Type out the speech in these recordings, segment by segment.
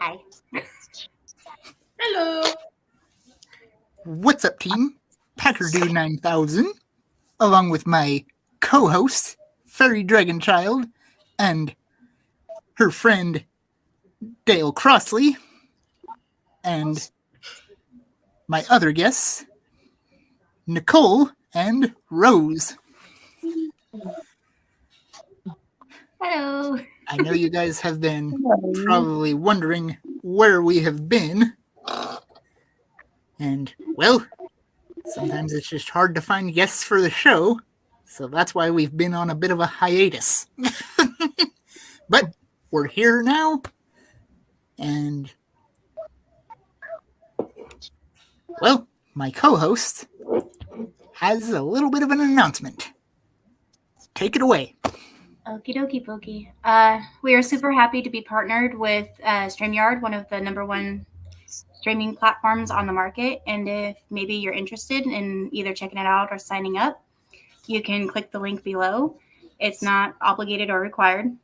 Hi. Hello. What's up, team? Packerdude 9000, along with my co-host, FairyDragonChild, and her friend, Dale Crossley, and my other guests, Nicole and Rose. Hello. I know you guys have been probably wondering where we have been. And, well, sometimes it's just hard to find guests for the show, so that's why we've been on a bit of a hiatus. But we're here now, and, well, my co-host has a little bit of an announcement. Take it away. Okie dokie pokey. We are super happy to be partnered with StreamYard, one of the #1 streaming platforms on the market. And if maybe you're interested in either checking it out or signing up, you can click the link below. It's not obligated or required.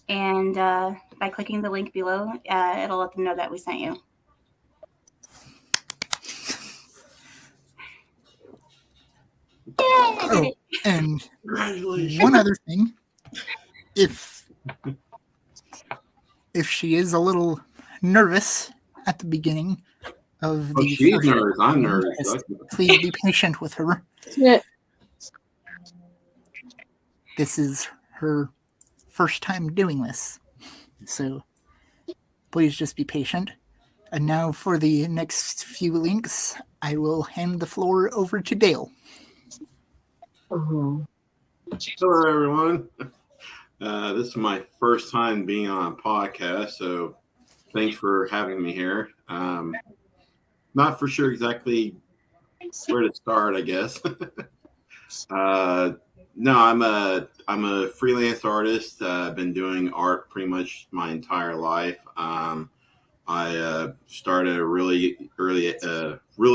And by clicking the link below, it'll let them know that we sent you. Oh, and one other thing, if she is a little nervous at the beginning of the she's nervous. I'm nervous. Please be patient with her. This is her first time doing this, so please just be patient. And now for the next few links, I will hand the floor over to Dale. Hello, everyone. This is my first time being on a podcast, so thanks for having me here. Not for sure exactly where to start, I guess. No, I'm a freelance artist. I've been doing art pretty much my entire life. I started at a really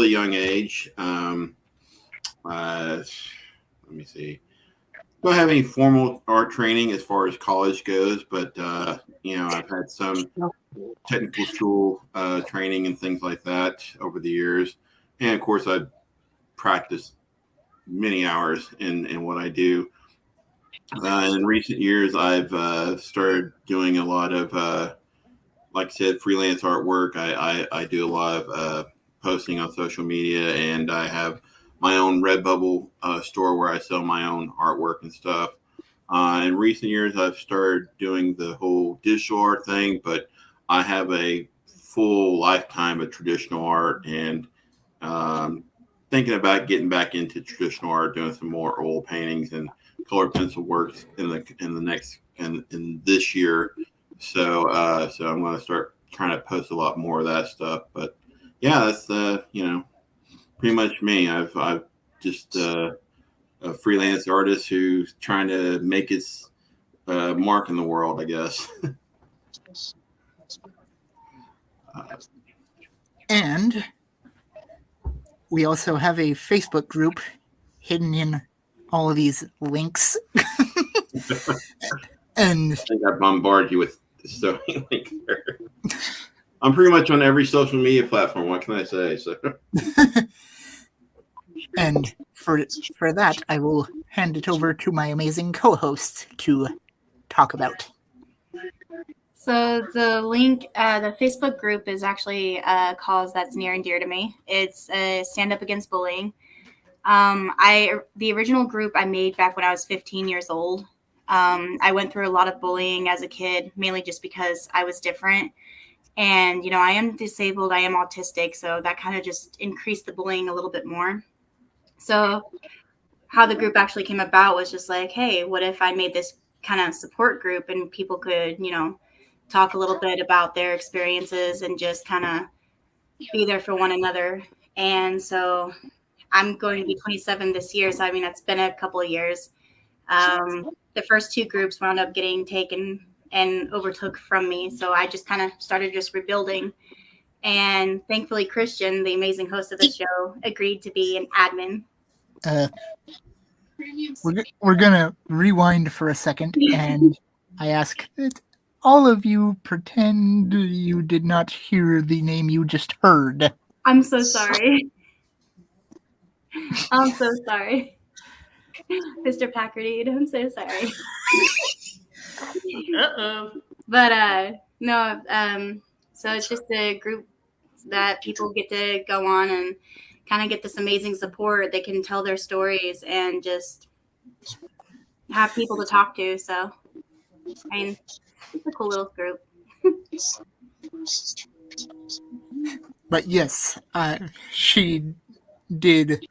young age. Let me see. Don't have any formal art training as far as college goes, but I've had some technical school training and things like that over the years, and of course I've practiced many hours in what I do. In recent years, I've started doing a lot of, like I said, freelance artwork. I do a lot of posting on social media, and I have my own Redbubble store where I sell my own artwork and stuff. In recent years, I've started doing the whole digital art thing, but I have a full lifetime of traditional art, and thinking about getting back into traditional art, doing some more oil paintings and colored pencil works in this year. So I'm going to start trying to post a lot more of that stuff. But yeah, that's pretty much me. I've just a freelance artist who's trying to make his mark in the world, I guess. And we also have a Facebook group hidden in all of these links. And I think I bombarded you with so many links there. I'm pretty much on every social media platform. What can I say? So. And for that, I will hand it over to my amazing co-host to talk about. So the link, the Facebook group is actually a cause that's near and dear to me. It's a Stand Up Against Bullying. The original group I made back when I was 15 years old. I went through a lot of bullying as a kid, mainly just because I was different. And, I am disabled, I am autistic, so that kind of just increased the bullying a little bit more. So how the group actually came about was just like, hey, what if I made this kind of support group and people could, talk a little bit about their experiences and just kind of be there for one another. And so I'm going to be 27 this year. So, that's been a couple of years. The first two groups wound up getting taken and overtook from me. So I just kind of started just rebuilding. And thankfully, Christian, the amazing host of the show, agreed to be an admin. We're going to rewind for a second. And I ask, all of you pretend you did not hear the name you just heard. I'm so sorry. I'm so sorry. Mr. Packerdude, I'm so sorry. But no, so it's just a group that people get to go on and kind of get this amazing support. They can tell their stories and just have people to talk to. So, I mean, it's a cool little group. But yes, she did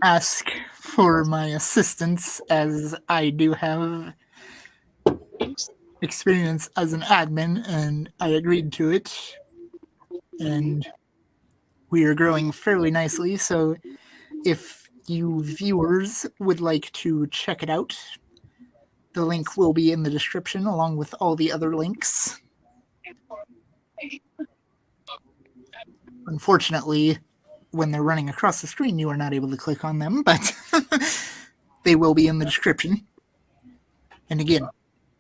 ask for my assistance, as I do have experience as an admin, and I agreed to it. And we are growing fairly nicely, so if you viewers would like to check it out, the link will be in the description along with all the other links. Unfortunately, when they're running across the screen, you are not able to click on them, but they will be in the description. And again,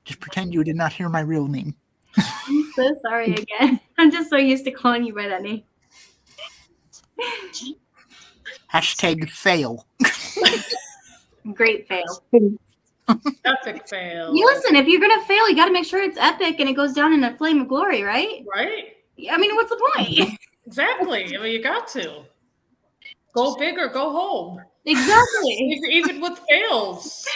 just pretend you did not hear my real name. I'm so sorry again. I'm just so used to calling you by that name. Hashtag fail. Great fail. Epic fail. You listen, if you're going to fail, you got to make sure it's epic and it goes down in a flame of glory, right? Right? I mean, what's the point? Exactly. I mean, you got to. Go big or go home. Exactly. Even with fails.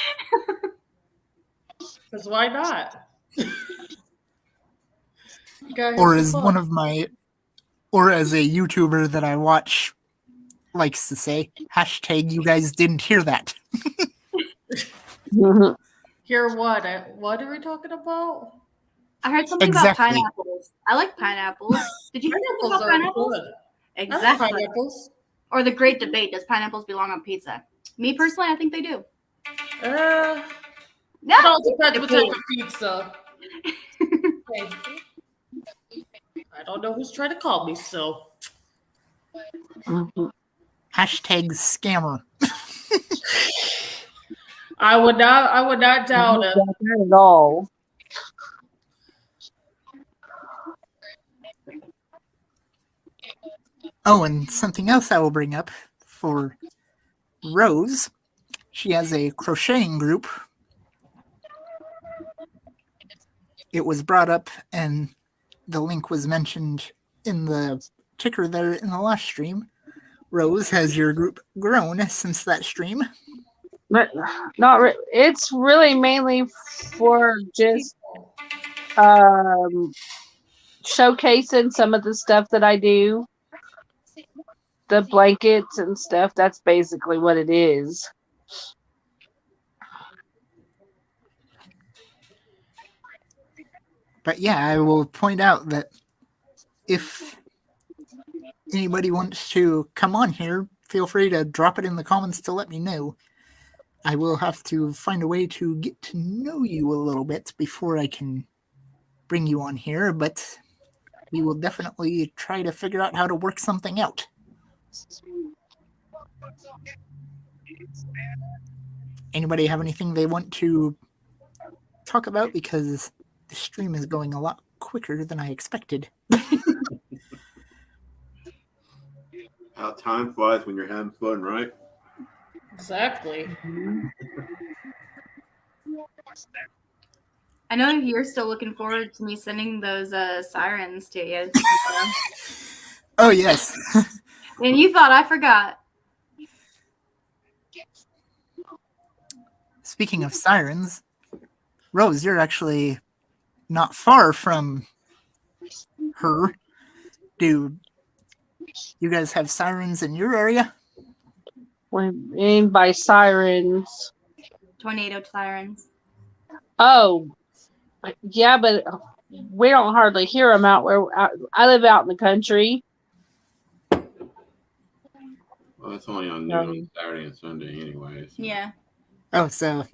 Because why not? Or as one of my, or as a YouTuber that I watch likes to say, hashtag you guys didn't hear that. Hear what? What are we talking about? I heard something about pineapples. I like pineapples. Did you hear something about pineapples? Good. Exactly. Pineapples. Or the great debate, does pineapples belong on pizza? Me personally, I think they do. It No, all depends what type of pizza. I don't know who's trying to call me, so. Hashtag scammer. I would not doubt it. Not at all. Oh, and something else I will bring up for Rose. She has a crocheting group. It was brought up, and the link was mentioned in the ticker there in the last stream. Rose, has your group grown since that stream? But it's really mainly for just showcasing some of the stuff that I do. The blankets and stuff, that's basically what it is. But yeah, I will point out that if anybody wants to come on here, feel free to drop it in the comments to let me know. I will have to find a way to get to know you a little bit before I can bring you on here, but we will definitely try to figure out how to work something out. Anybody have anything they want to talk about? Because the stream is going a lot quicker than I expected. How time flies when you're having fun, right? Exactly. I know you're still looking forward to me sending those sirens to you. Oh, yes. And you thought I forgot. Speaking of sirens, Rose, you're actually not far from her. Do you guys have sirens in your area? What do you mean by sirens? Tornado sirens. Oh, yeah, but we don't hardly hear them out where I live out in the country. Well, it's only on noon on Saturday and Sunday anyway. So. Yeah. Oh, so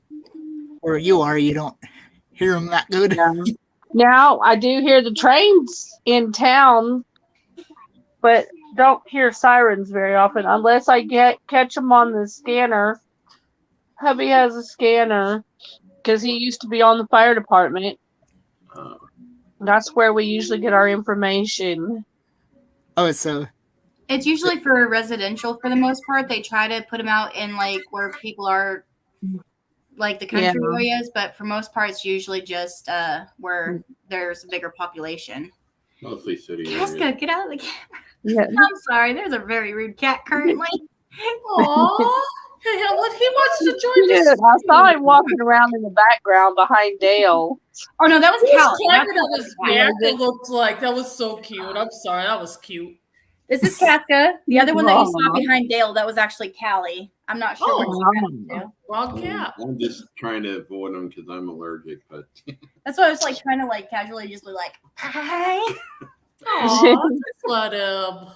where you are, you don't hear them that good? Yeah. Now, I do hear the trains in town, but don't hear sirens very often unless I catch them on the scanner. Hubby has a scanner because he used to be on the fire department. That's where we usually get our information. Oh, so It's usually for residential for the most part. They try to put them out in like where people are, like the country areas, but for most part, it's usually just where there's a bigger population. Mostly city Casca, areas. get out of the camera. Yeah. I'm sorry. There's a very rude cat currently. Aw. Hey, what he wants to join Dude, this. I saw him walking around in the background behind Dale. Oh no, that was He was Callie. climbing That's on his Casca. back. It looked like that was so cute. I'm sorry, that was cute. This is Casca. The other one that you saw Aw. behind Dale, that was actually Callie. I'm not sure what Oh. she got into. Wrong cat. I'm just trying to avoid them because I'm allergic. But That's why I was like trying to like casually just be like, hi. Aw, just let him.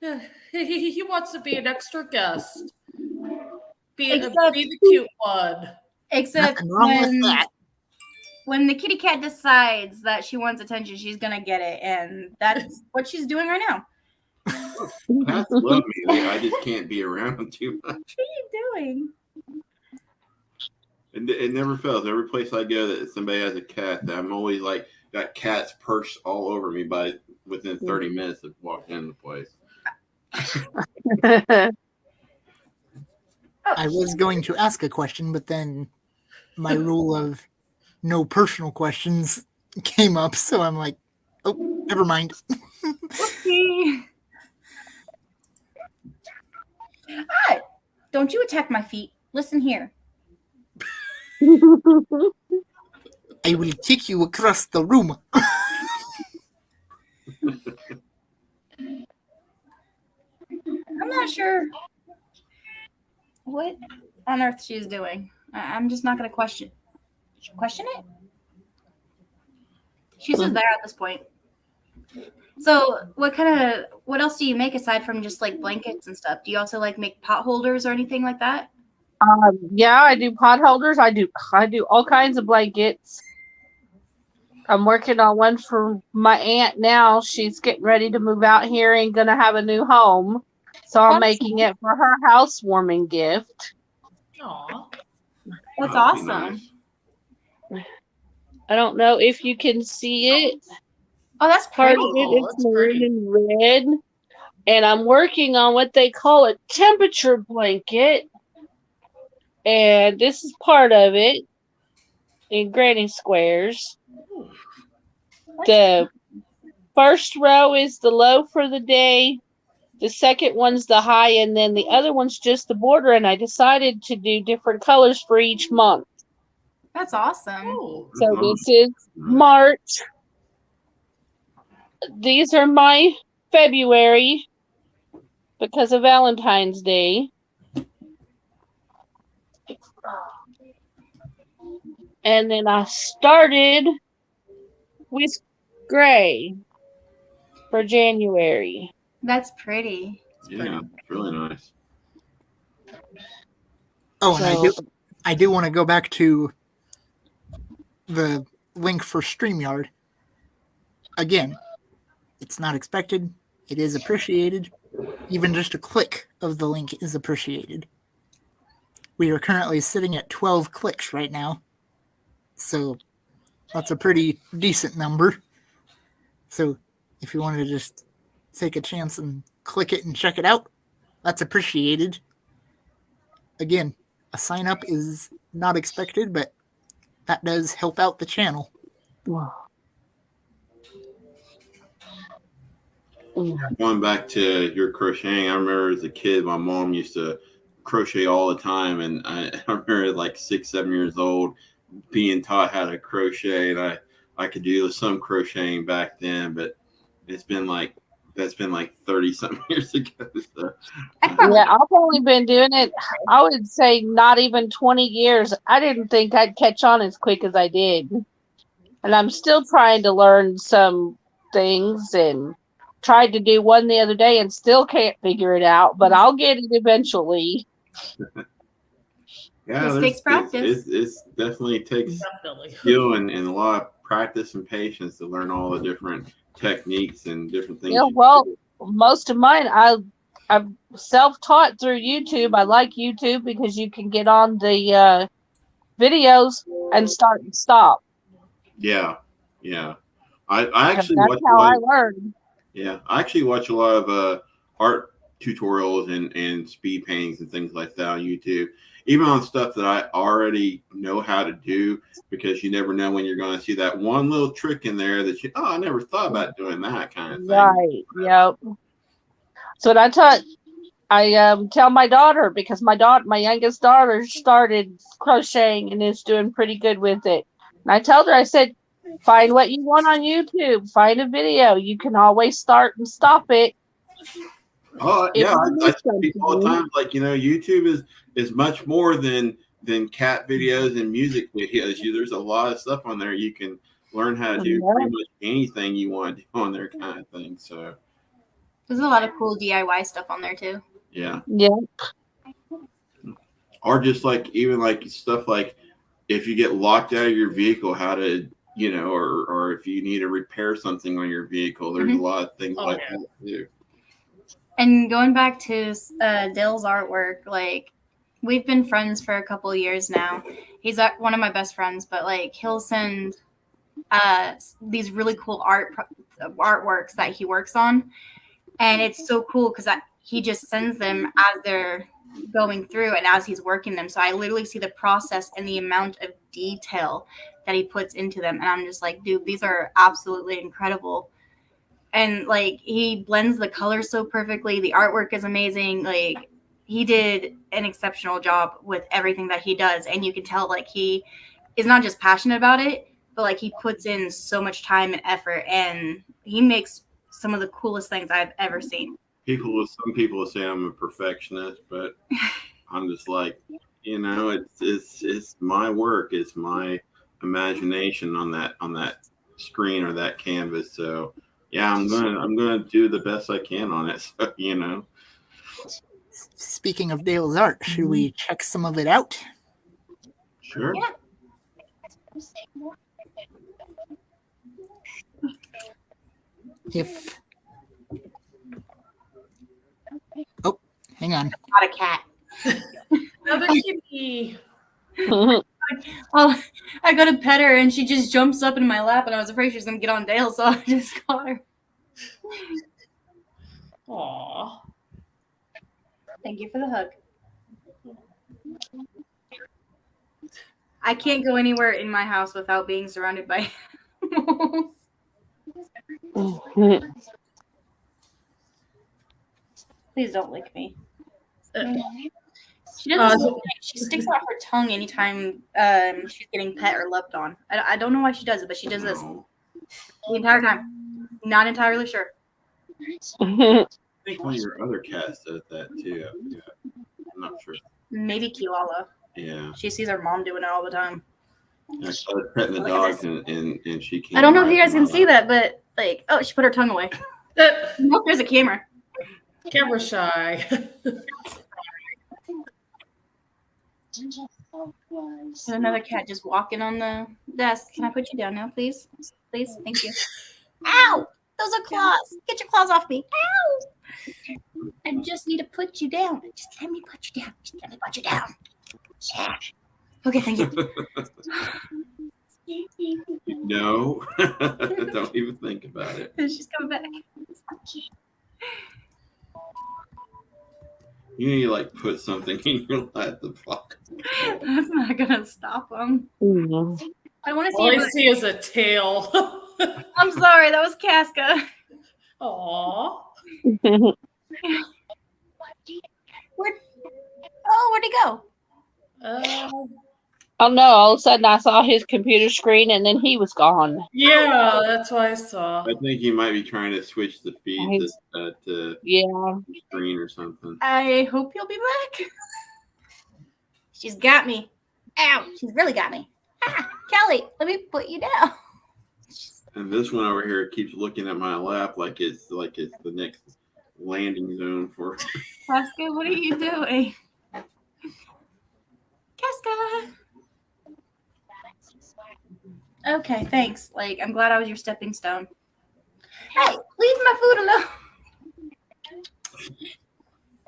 Yeah, he wants to be an extra guest. Be the cute one. Except nothing wrong with that. when the kitty cat decides that she wants attention, she's gonna get it, and that's what she's doing right now. cats love me. I just can't be around them too much. What are you doing? It never fails. Every place I go that somebody has a cat, I'm always like got cats perched all over me by within 30 minutes of walking in the place. I was going to ask a question, but then my rule of no personal questions came up, so I'm like, oh, never mind. Whoopsie. Hi. Don't you attack my feet. Listen here. I will kick you across the room. I'm not sure what on earth she's doing. I'm just not going to question it. She's just there at this point. So, what else do you make aside from just like blankets and stuff? Do you also like make pot holders or anything like that? Yeah, I do pot holders. I do all kinds of blankets. I'm working on one for my aunt now. She's getting ready to move out here and gonna have a new home. So I'm making it for her housewarming gift. Aw. That's That'd be awesome. nice. I don't know if you can see it. Oh, that's Part pretty. of it is That's maroon pretty. and red. And I'm working on what they call a temperature blanket. And this is part of it in granny squares. The first row is the low for the day. The second one's the high, and then the other one's just the border. And I decided to do different colors for each month. That's awesome. Oh. So this is March. These are my February because of Valentine's Day. And then I started with gray for January. That's pretty. Yeah, it's really nice. Oh, and So- I do want to go back to the link for StreamYard. Again, it's not expected. It is appreciated. Even just a click of the link is appreciated. We are currently sitting at 12 clicks right now. So that's a pretty decent number. So if you wanted to just take a chance and click it and check it out, that's appreciated. Again, a sign up is not expected, but that does help out the channel. Going back to your crocheting, I remember as a kid, my mom used to crochet all the time, and I remember like 6, 7 years old being taught how to crochet, and I could do some crocheting back then, but that's been like 30 something years ago. So. Yeah, I've only been doing it, I would say not even 20 years. I didn't think I'd catch on as quick as I did. And I'm still trying to learn some things and tried to do one the other day and still can't figure it out, but I'll get it eventually. Yeah, This takes practice. It definitely takes Definitely. skill and a lot of practice and patience to learn all the different techniques and different things. Yeah, you well, do. most of mine I've self-taught through YouTube. I like YouTube because you can get on the videos and start and stop. Yeah. Yeah, I actually That's watch a how lot. I learned. Yeah, I actually watch a lot of art tutorials and speed paintings and things like that on YouTube, even on stuff that I already know how to do, because you never know when you're going to see that one little trick in there that I never thought about doing that kind of thing. Right. Yep. So I tell my daughter, because my youngest daughter started crocheting and is doing pretty good with it. And I told her, I said, find what you want on YouTube, find a video. You can always start and stop it. Oh If yeah, you I miss tell people all the something. time, like, YouTube is much more than cat videos and music videos. There's a lot of stuff on there you can learn how to do pretty much anything you want to do on there, kind of thing. So There's a lot of cool DIY stuff on there too. yeah, Yeah. or just like even like stuff like if you get locked out of your vehicle, how to or if you need to repair something on your vehicle. There's a lot of things like that too. And going back to Dale's artwork, like we've been friends for a couple of years now. He's one of my best friends, but like he'll send these really cool artworks that he works on, and it's so cool because he just sends them as they're going through and as he's working them. So I literally see the process and the amount of detail that he puts into them, and I'm just like, dude, these are absolutely incredible. And like he blends the colors so perfectly. The artwork is amazing. Like he did an exceptional job with everything that he does, and you can tell like he is not just passionate about it, but like he puts in so much time and effort, and he makes some of the coolest things I've ever seen. Some people will say I'm a perfectionist, but I'm just like, it's my work, it's my imagination on that screen or that canvas. So yeah, I'm gonna do the best I can on it. So Speaking of Dale's art, should we check some of it out? Sure. Yeah. Hang on. Not a cat. Another kitty. Well, I go to pet her and she just jumps up in my lap, and I was afraid she was gonna get on Dale, so I just caught her. Aw. Thank you for the hug. I can't go anywhere in my house without being surrounded by animals. Please don't lick me. She doesn't. She sticks out her tongue anytime she's getting pet or loved on. I don't know why she does it, but she does this the entire time. Not entirely sure. I think one of your other cats does that too. Yeah. I'm not sure. Maybe Kilala. Yeah. She sees her mom doing it all the time. I started petting the Look at dogs this. and she came. I don't know if you right guys can in my see lap. that, but like, oh, she put her tongue away. Look, there's a camera. Camera shy. There's another cat just walking on the desk. Can I put you down now, please? Please, thank you. Ow! Those are claws. Get your claws off me. Ow! I just need to put you down. Just let me put you down. Just let me put you down. Yeah. Okay, thank you. No, don't even think about it. She's coming back. You need to like put something in your lap to block. That's not gonna stop them. I want to see All I it. see is a tail. I'm sorry, that was Casca. Aw. Where'd he go? Oh no, all of a sudden I saw his computer screen and then he was gone. Yeah, that's what I saw. I think he might be trying to switch the feed to Yeah. screen or something. I hope he'll be back. She's got me. Ow, she's really got me. Ah, Kelly, let me put you down. And this one over here keeps looking at my lap like it's the next landing zone for. Casca, what are you doing? Casca. Okay, thanks. Like, I'm glad I was your stepping stone. Hey, leave my food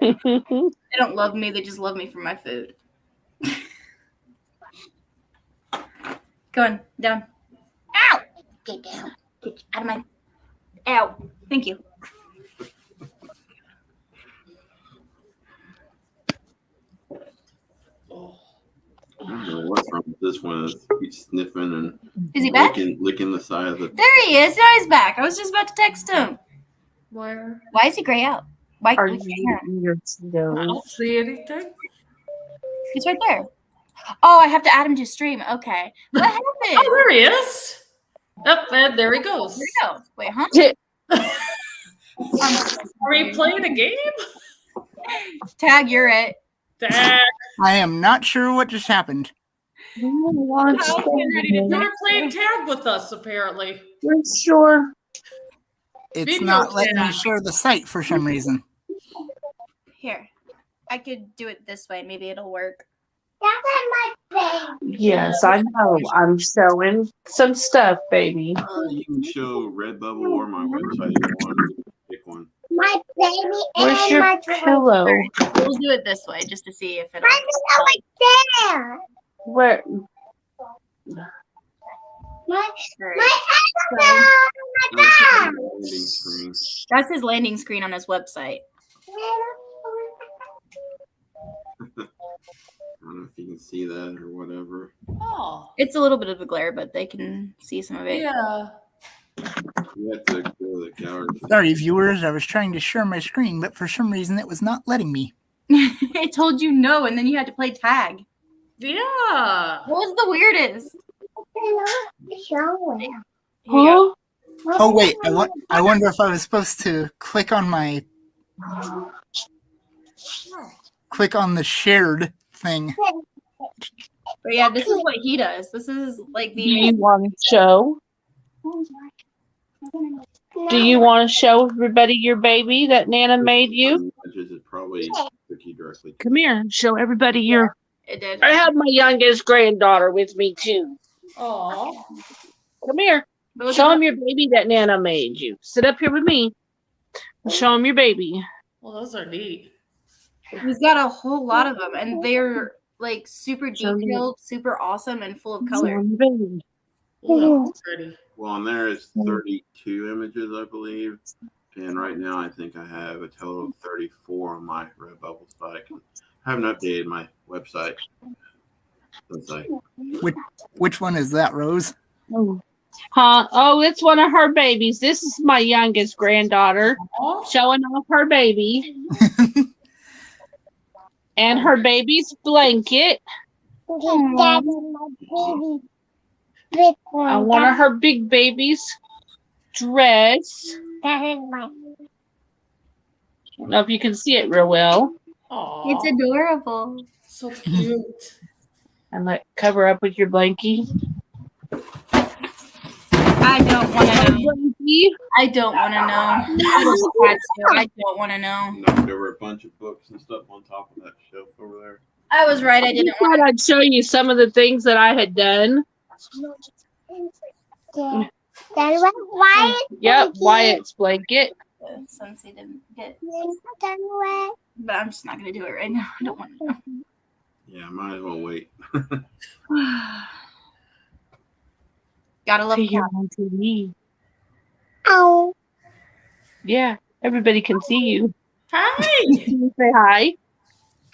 alone. They don't love me. They just love me for my food. Go on, down. Ow! Get down. Get out of my. Ow. Thank you. I don't know what's wrong with this one. He's sniffing and Is he back? licking the side of the. There he is. Now he's back. I was just about to text him. Where? Why is he gray out? Why? Are you eating your I Cheetos? don't see anything. He's right there. Oh, I have to add him to stream. Okay. What happened? Oh, there he is. Yep, and there he goes. There you go. Wait, huh? Are we playing a game? Tag, you're it. Dang. I am not sure what just happened. You're playing tag with us, apparently. We're sure. It's Video not letting me chat. share the site for some reason. Here. I could do it this way. Maybe it'll work. Yes, I know. I'm showing some stuff, baby. You can show Redbubble or my website if you want. Pick one. My baby Where's and your my toy. pillow? We'll do it this way just to see if it'll. Like that. Where? My So, Landing screen. that's his landing screen on his website. I don't know if you can see that or whatever. Oh, It's a little bit of a glare, but they can see some of it. yeah. You have to go to the gallery. Sorry, viewers, I was trying to share my screen, but for some reason it was not letting me. It told you no, and then you had to play tag. Yeah. What was the weirdest? Show Here you Huh? Oh wait, I wonder if I was supposed to click on the shared thing. But yeah, this is what he does. This is like Do you the. want to show? Do you want to show everybody your baby that Nana made you? It probably took you directly. Come here and show everybody your. It did. I have my youngest granddaughter with me too. Oh. Come here. But look Show at him your baby that Nana made you. Sit up here with me. Show him your baby. Well, those are neat. He's got a whole lot of them, and they're like super Show me. detailed, super awesome, and full of Show color. him your baby. Ooh, that's pretty. Well, on there is 32 images, I believe. And right now, I think I have a total of 34 on my Redbubble site. I haven't updated my website since I. Which one is that, Rose? Huh? Oh, it's one of her babies. This is my youngest granddaughter Oh, showing off her baby. And her baby's blanket. That is my baby. Big one. And one of her big baby's dress. That is my. I don't know if you can see it real well. aw, It's adorable. so cute. And cover up with your blankie. I don't want to know. Blankie. I don't want to know. I don't want to know. Knocked over a bunch of books and stuff on top of that shelf over there. I was right. I I didn't thought I'd show you some of the things that I had done. That is my Wyatt. Yep, Wyatt's blanket. want to, since he didn't get. Done with. But I'm just not going to do it right now. I don't want to know. Yeah, might as well wait. Gotta love See you cats. on TV. Oh. Yeah, everybody can see you. Hi. Can you say hi?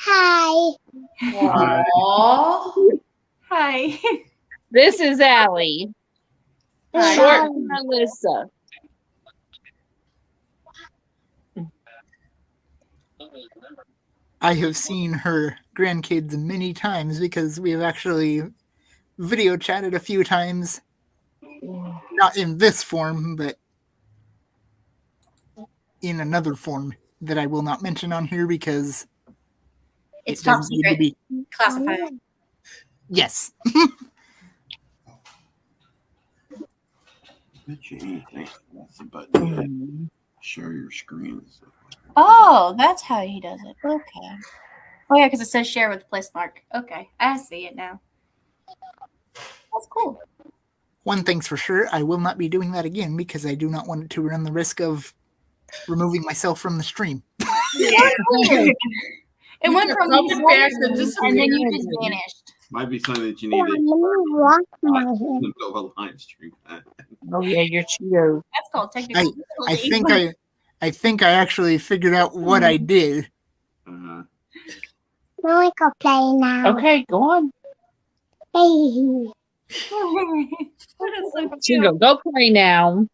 Hi. Aw. Hi. This is Allie. Hi. Short for Melissa. I have seen her grandkids many times because we have actually video chatted a few times. Not in this form, but in another form that I will not mention on here because It's it top doesn't need to secret. be. Classified. Yes. Bet you anything. That's the button. Share your screen and stuff like that. Oh, that's how he does it. Okay. Oh, yeah, because it says share with place mark. Okay. I see it now. That's cool. One thing's for sure, I will not be doing that again because I do not want to run the risk of removing myself from the stream. It went from Something back to just and then you just vanished. Might be something that you Yeah, need let to me wash my in hands. the middle of a live stream. Oh yeah, your Cheetos. That's called technical I difficulty. think I actually figured out what I did. Uh-huh. Now we go play now. Okay, go on. Hey. That is so Cheeto, cute. go play now.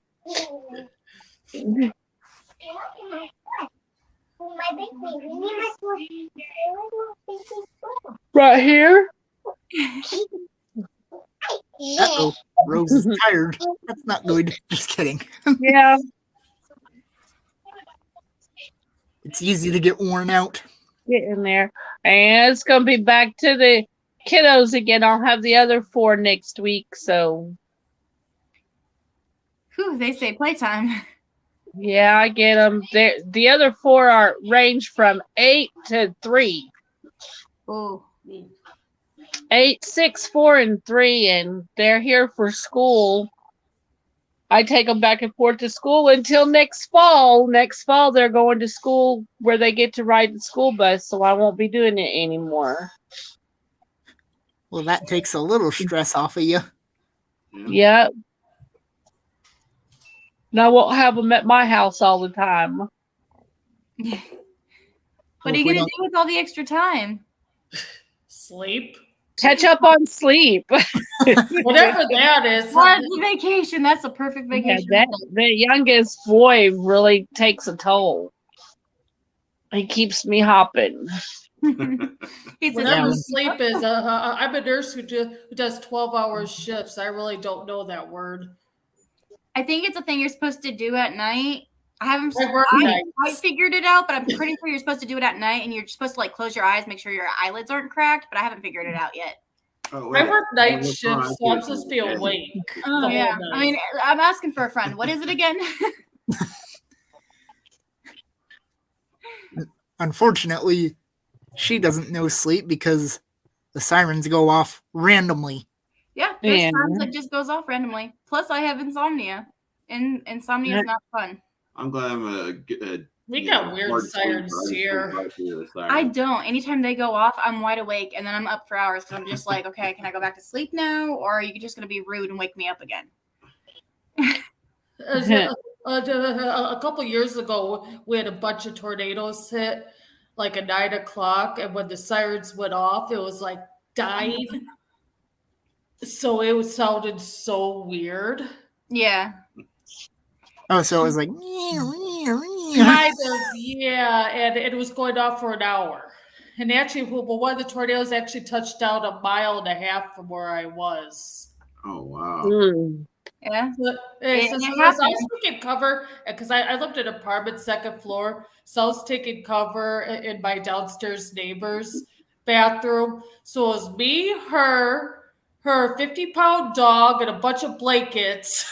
Right here. Uh-oh. Rose is tired. That's not good. Just kidding. Yeah. It's easy to get worn out. Get in there. And it's going to be back to the kiddos again. I'll have the other 4 next week. So, Whew, they say playtime. yeah, I get them. The other 4 are range from 8 to 3. Oh, 8, 6, 4, and 3. And they're here for school. I take them back and forth to school until next fall. Next fall, they're going to school where they get to ride the school bus. So I won't be doing it anymore. Well, that takes a little stress off of you. Yep. And I won't have them at my house all the time. what Well, are you if we gonna don't- do with all the extra time? Sleep. Catch up on sleep. Whatever that is. What the vacation? That's a perfect Yeah, vacation. the youngest boy really takes a toll. He keeps me hopping. He says, Whatever Yeah. sleep is. I'm a nurse who does 12-hour shifts. I really don't know that word. I think it's a thing you're supposed to do at night. I haven't I work nights. I figured it out, but I'm pretty sure you're supposed to do it at night, and you're supposed to like close your eyes, make sure your eyelids aren't cracked. But I haven't figured it out yet. Oh, I wait. work night Well, shifts, so I'm supposed to be awake. Oh the yeah. whole I night. mean, I'm asking for a friend. What is it again? Unfortunately, she doesn't know sleep because the sirens go off randomly. Yeah, there's Yeah. times it just goes off randomly. Plus, I have insomnia, and insomnia is not fun. I'm glad I'm We you got know, weird hard sirens sleeper. I here. just sleep right through the I siren. don't. Anytime they go off, I'm wide awake, and then I'm up for hours because I'm just like, okay, can I go back to sleep now, or are you just gonna be rude and wake me up again? A couple years ago, we had a bunch of tornadoes hit, like at 9 o'clock, and when the sirens went off, it was like dying. So it sounded so weird. Yeah. Oh, so it was like. Kind of, yeah, and it was going off for an hour. And actually, one of the tornadoes actually touched down 1.5 miles from where I was. Oh wow. Mm. Yeah. So It I was happens. taking cover because I lived in an apartment, second floor. So I was taking cover in my downstairs neighbor's bathroom. So it was me, her 50-pound dog, and a bunch of blankets.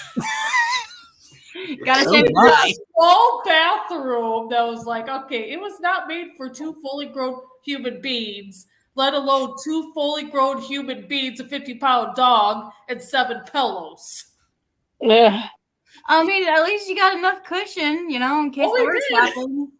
Gotta Oh, say, my. Small bathroom that was like, okay, it was not made for 2 fully grown human beings, let alone 2 fully grown human beings, a 50-pound dog, and 7 pillows. Yeah. I mean, at least you got enough cushion, you know, in case Oh, the we worst did. happens.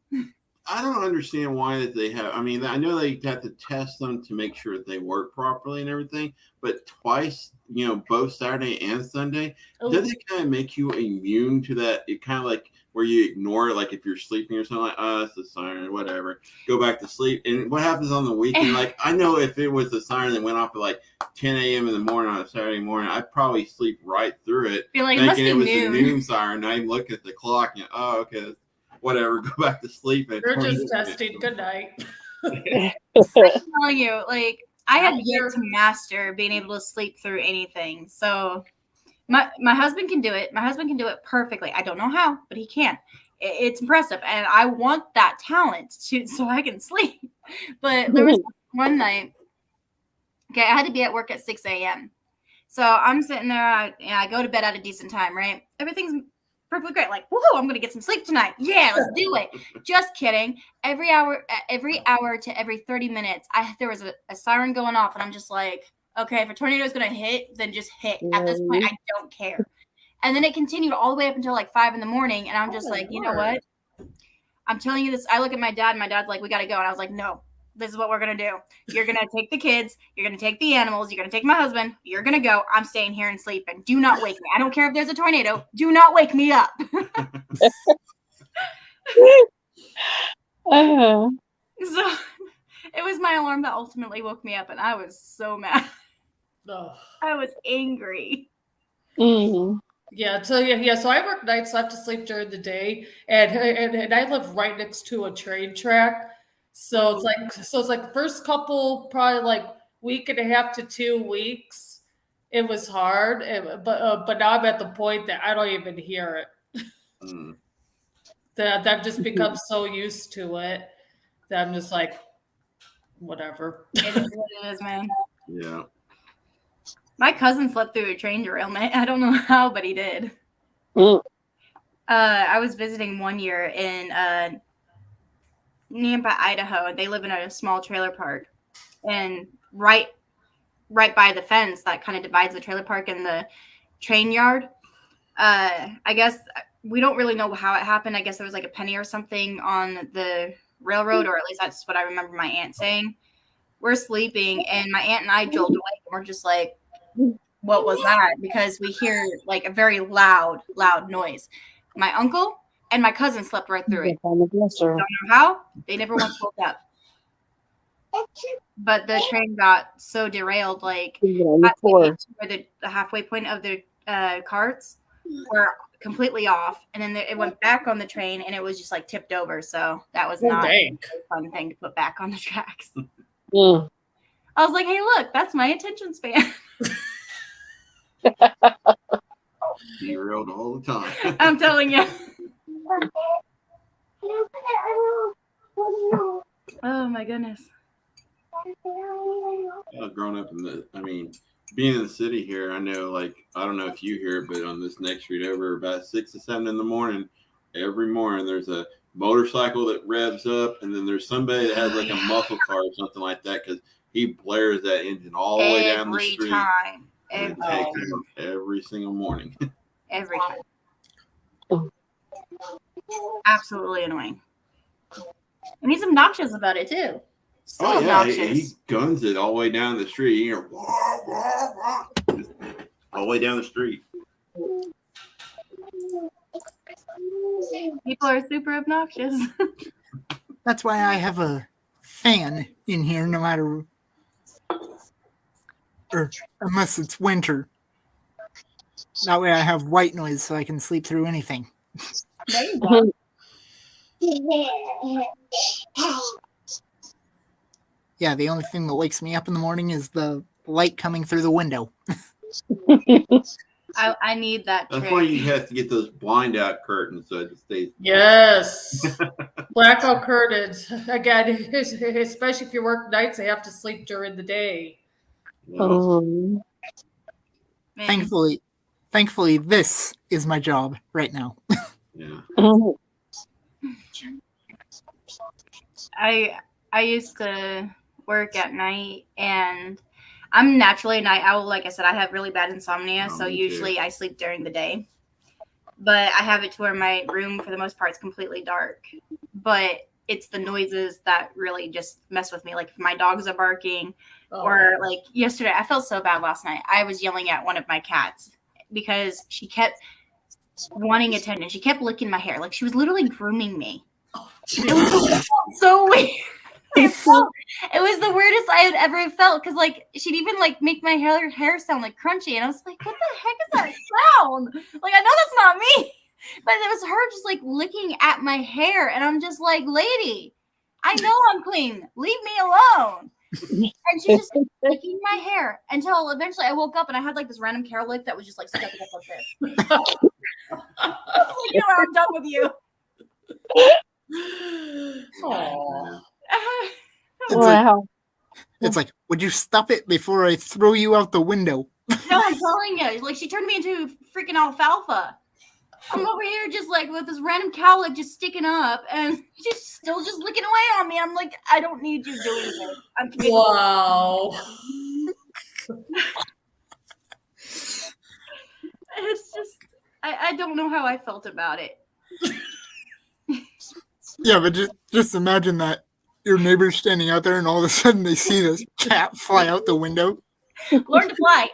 I don't understand why that they have. I mean, I know they have to test them to make sure that they work properly and everything. But twice, you know, both Saturday and Sunday, does it kind of make you immune to that? It kind of like where you ignore it, like if you're sleeping or something, like, oh, it's a siren, whatever. Go back to sleep. And what happens on the weekend? Like, I know if it was a siren that went off at like 10 a.m. in the morning on a Saturday morning, I'd probably sleep right through it, Feel like it must thinking be it was noon. the noon siren. I look at the clock and, oh, okay, whatever, go back to sleep. At They're 20 just minutes. testing. Good night. I'm telling you, like, I had yet to master being able to sleep through anything. So my husband can do it. My husband can do it perfectly. I don't know how, but he can. It's impressive, and I want that talent so I can sleep. But there was one night. Okay, I had to be at work at 6 a.m. So I'm sitting there. I go to bed at a decent time, right? Everything's perfectly great. Like, woohoo, I'm gonna get some sleep tonight. Yeah, let's do it. Just kidding. Every hour to every 30 minutes, there was a siren going off, and I'm just like, okay, if a tornado is gonna hit, then just hit. At this point, I don't care. And then it continued all the way up until like 5 a.m. and I'm just like, you know what? I'm telling you this. I look at my dad, and my dad's like, we gotta go. And I was like, no, this is what we're going to do. You're going to take the kids. You're going to take the animals. You're going to take my husband. You're going to go. I'm staying here and sleeping. Do not wake me. I don't care if there's a tornado. Do not wake me up. So it was my alarm that ultimately woke me up, and I was so mad. Oh. I was angry. Mm. Yeah, so I work nights, so I have to sleep during the day, and I live right next to a train track, so it's like the first couple, probably like week and a half to 2 weeks, it was hard, but now I'm at the point that I don't even hear it. Mm. That I've just become so used to it that I'm just like, whatever. It is what it is, man. Yeah. My cousin slept through a train derailment. I don't know how, but he did. Mm. I was visiting one year in nearby Idaho, and they live in a small trailer park. And right by the fence that kind of divides the trailer park and the train yard, I guess we don't really know how it happened. I guess there was like a penny or something on the railroad, or at least that's what I remember my aunt saying. We're sleeping, and my aunt and I jolt awake, and we're just like, what was that? Because we hear like a very loud noise. My uncle and my cousin slept right through it. Don't know how. They never once woke up. But the train got so derailed, like where the halfway point of the carts were completely off, and then it went back on the train, and it was just like tipped over. So that was not a fun thing to put back on the tracks. Mm. I was like, hey, look, that's my attention span. Derailed all the time. I'm telling you. Oh my goodness. I've grown up being in the city here, I know, like, I don't know if you hear it, but on this next street over about 6 to 7 in the morning, every morning there's a motorcycle that revs up, and then there's somebody that has like a muscle car or something like that, because he blares that engine all the way down the street. Every single morning. Every time. Absolutely annoying. And he's obnoxious about it too. So obnoxious. He guns it all the way down the street. You hear wah, wah, wah, all the way down the street. People are super obnoxious. That's why I have a fan in here, no matter, or unless it's winter. That way I have white noise so I can sleep through anything. There you go. Yeah, the only thing that wakes me up in the morning is the light coming through the window. I need that trick. That's why you have to get those blind out curtains so it stays. Yes. Blackout curtains. Again, especially if you work nights, they have to sleep during the day. Oh. Thankfully, this is my job right now. Yeah. I used to work at night, and I'm naturally a night owl. Like I said, I have really bad insomnia, so usually I sleep during the day. But I have it to where my room, for the most part, is completely dark. But it's the noises that really just mess with me. Like if my dogs are barking, or like yesterday, I felt so bad last night. I was yelling at one of my cats because she kept wanting attention. She kept licking my hair. Like she was literally grooming me. It was so weird. It was the weirdest I had ever felt, because like she'd even like make my hair sound like crunchy, and I was like, what the heck is that sound? Like I know that's not me, but it was her just like licking at my hair, and I'm just like, lady, I know I'm clean, leave me alone. And she's just licking my hair until eventually I woke up and I had like this random carrot lick that was just like stuck up like this. I was like, you know, I'm done with you. Aww. It's like, would you stop it before I throw you out the window? No, I'm telling you, like she turned me into freaking alfalfa. I'm over here just like with this random cowlick just sticking up, and she's still just licking away on me. I'm like, I don't need you doing this. I'm kidding. Wow. It's just, I don't know how I felt about it. Yeah, but just imagine that your neighbor's standing out there, and all of a sudden they see this cat fly out the window. Learn to fly.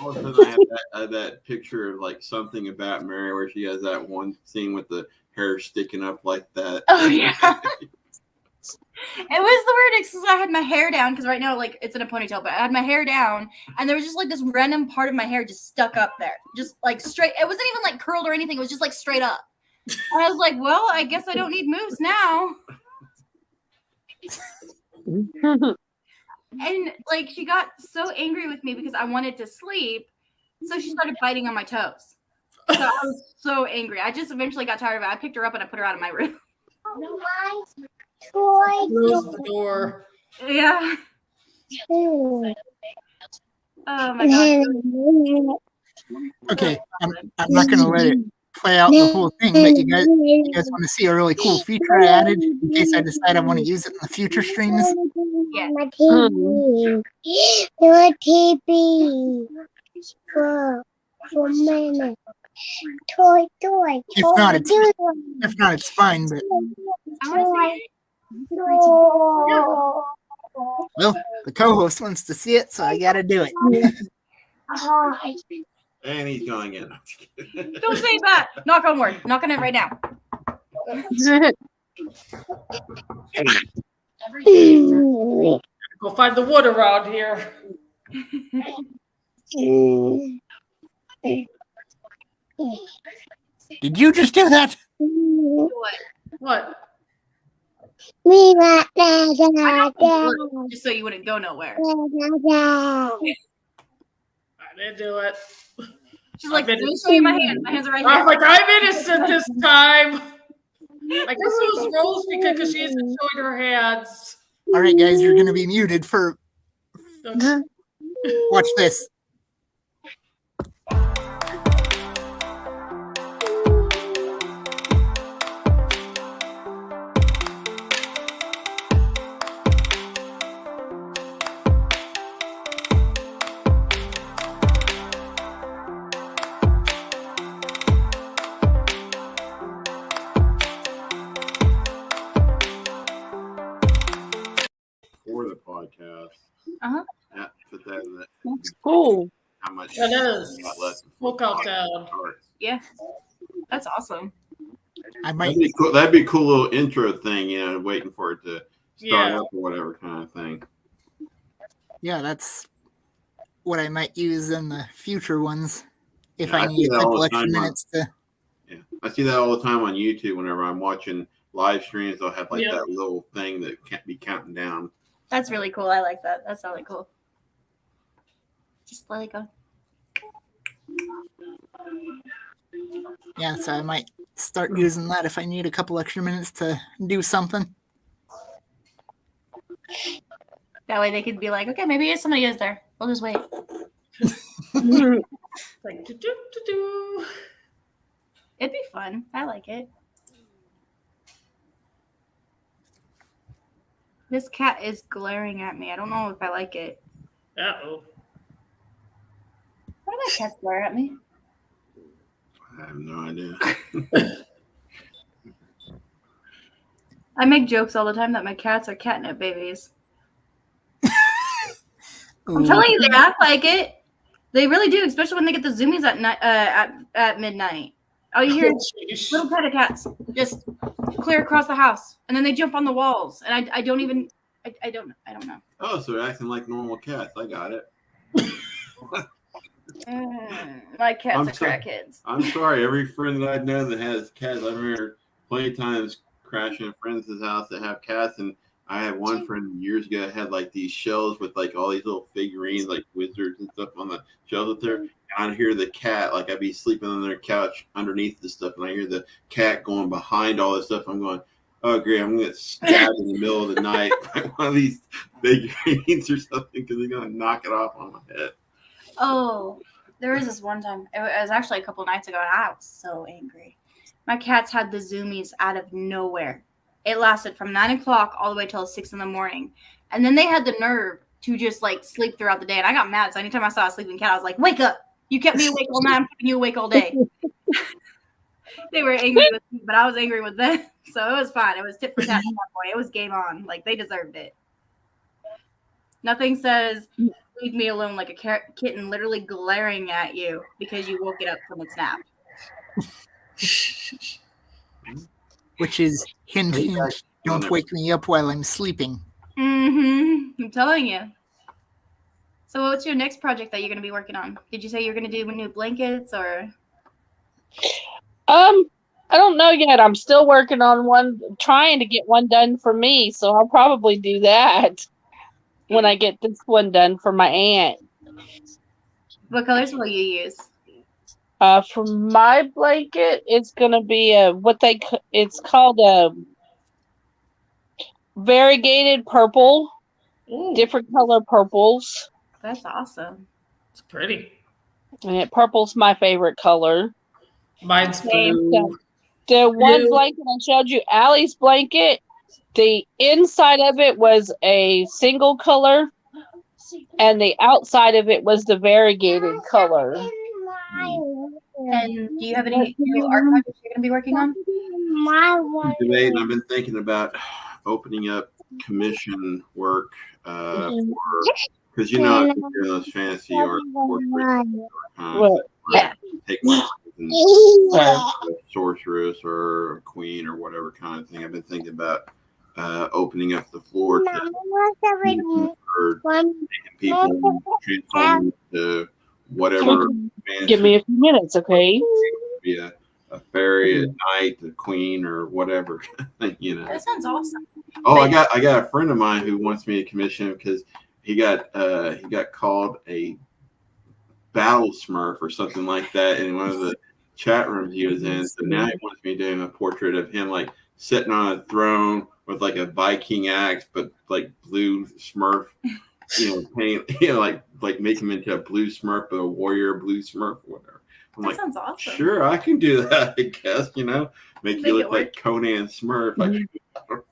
All of a sudden, I have that picture of like something about Mary where she has that one scene with the hair sticking up like that. Oh yeah. It was the weirdest because I had my hair down because right now like it's in a ponytail, but I had my hair down and there was just like this random part of my hair just stuck up there, just like straight. It wasn't even like curled or anything. It was just like straight up. And I was like, well, I guess I don't need moose now. And like she got so angry with me because I wanted to sleep, so she started biting on my toes. So I was so angry. I just eventually got tired of it. I picked her up and I put her out of my room. Close the door. Yeah. Oh my god. Okay, I'm not going to let it play out the whole thing, but you guys want to see a really cool feature I added in case I decide I want to use it in the future streams? Yeah. TV. For minute. Toy. If not, it's fine, but well, the co-host wants to see it, so I got to do it. And he's going in. Don't say that. Knock on wood. Knock on it right now. Go find the wood around here. Did you just do that? What? Just so you wouldn't go nowhere. I didn't do it. She's like, let me show you my hands. My hands are right I'm here. like, I'm innocent this time. I guess it was Rose because she isn't showing her hands. All right, guys, you're going to be muted for... Watch this. For the podcast. Uh-huh. Yeah, put that in That's cool. how much That is. got left Full before the countdown. podcast starts. Yeah. That's awesome. I might... That'd be cool. That'd be a cool little intro thing, waiting for it to start Yeah. up or whatever kind of thing. Yeah, that's what I might use in the future ones if Yeah, I I need do a that all couple the extra time on- minutes to... Yeah, I see that all the time on YouTube. Whenever I'm watching live streams, they'll have like Yeah. that little thing that can't be counting down. That's really cool. I like that. That's really cool. Just let it go. Yeah, so I might start using that if I need a couple extra minutes to do something. That way they could be like, okay, maybe somebody is there. We'll just wait. Like, do. It'd be fun. I like it. This cat is glaring at me. I don't know if I like it. Uh-oh. Why do my cats glare at me? I have no idea. I make jokes all the time that my cats are catnip babies. I'm telling you, they act like it. They really do, especially when they get the zoomies at night, at midnight. All you hear is little petty cats just clear across the house, and then they jump on the walls, and I don't know. Oh, so they're acting like normal cats. I got it. My cats I'm are sorry. crackheads. I'm sorry. Every friend that I know that has cats, I remember plenty of times crashing at friends' house that have cats, and I had one friend years ago that had like these shelves with like all these little figurines, like wizards and stuff on the shelves up there. And I'd hear the cat, like I'd be sleeping on their couch underneath the stuff, and I hear the cat going behind all this stuff. I'm going, oh, great, I'm going to get stabbed in the middle of the night by one of these figurines or something because they're going to knock it off on my head. Oh, there was this one time. It was actually a couple nights ago, and I was so angry. My cats had the zoomies out of nowhere. It lasted from 9 o'clock all the way till 6 in the morning. And then they had the nerve to just like sleep throughout the day. And I got mad. So anytime I saw a sleeping cat, I was like, wake up. You kept me awake all night. I'm keeping you awake all day. They were angry with me, but I was angry with them. So it was fine. It was tit for tat at that point. It was game on. Like, they deserved it. Nothing says leave me alone like a kitten literally glaring at you because you woke it up from its nap. Which is hint, hint, don't wake me up while I'm sleeping. I'm telling you. So what's your next project that you're going to be working on? Did you say you're going to do new blankets or? I don't know yet. I'm still working on one, trying to get one done for me. So I'll probably do that when I get this one done for my aunt. What colors will you use? For my blanket, it's gonna be it's called a variegated purple. Ooh, Different color purples, That's awesome. it's pretty. and purple's my favorite color. Mine's Same. blue. The one Blue. blanket I showed you, Allie's blanket, the inside of it was a single color, and the outside of it was the variegated color. And do you have any new art projects you're going to be working on? Debating. I've been thinking about opening up commission work because you know I've been doing those fantasy art portraits. Yeah. Take my a sorceress or a queen or whatever kind of thing. I've been thinking about opening up the floor to making people transform into whatever. Give me a few minutes, okay? Be a fairy, a knight, a queen, or whatever. You know. That sounds awesome. Oh, I got a friend of mine who wants me to commission because he got called a battle smurf or something like that in one of the chat rooms he was in. So now he wants me doing a portrait of him like sitting on a throne with like a Viking axe, but like blue smurf, paint, like make him into a blue smurf, but a warrior blue smurf, whatever. I'm That sounds awesome. Sure, I can do that, I guess, make you look like Conan Smurf. I don't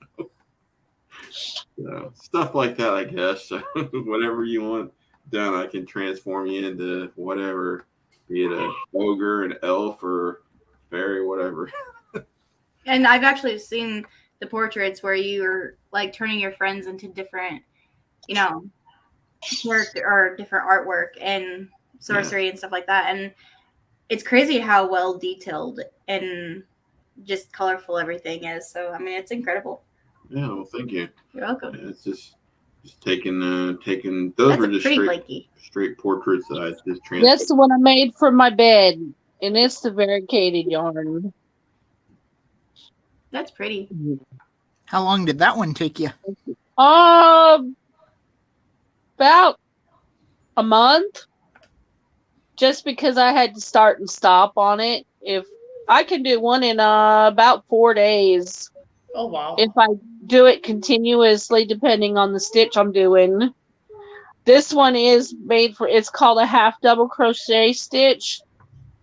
know. Stuff like that, I guess. So whatever you want done, I can transform you into whatever, be it a ogre, an elf, or fairy, whatever. And I've actually seen the portraits where you're like turning your friends into different, work or different artwork and sorcery and stuff like that. And it's crazy how well detailed and just colorful everything is. So, I mean, it's incredible. Yeah, well, thank you. You're welcome. Yeah, it's just taking those That's were a just pretty straight portraits that I just transferred. That's the one I made for my bed, and it's the variegated yarn. That's pretty. How long did that one take you? About a month. Just because I had to start and stop on it. If I can do one in about 4 days. Oh, wow. If I do it continuously, depending on the stitch I'm doing. This one is it's called a half double crochet stitch,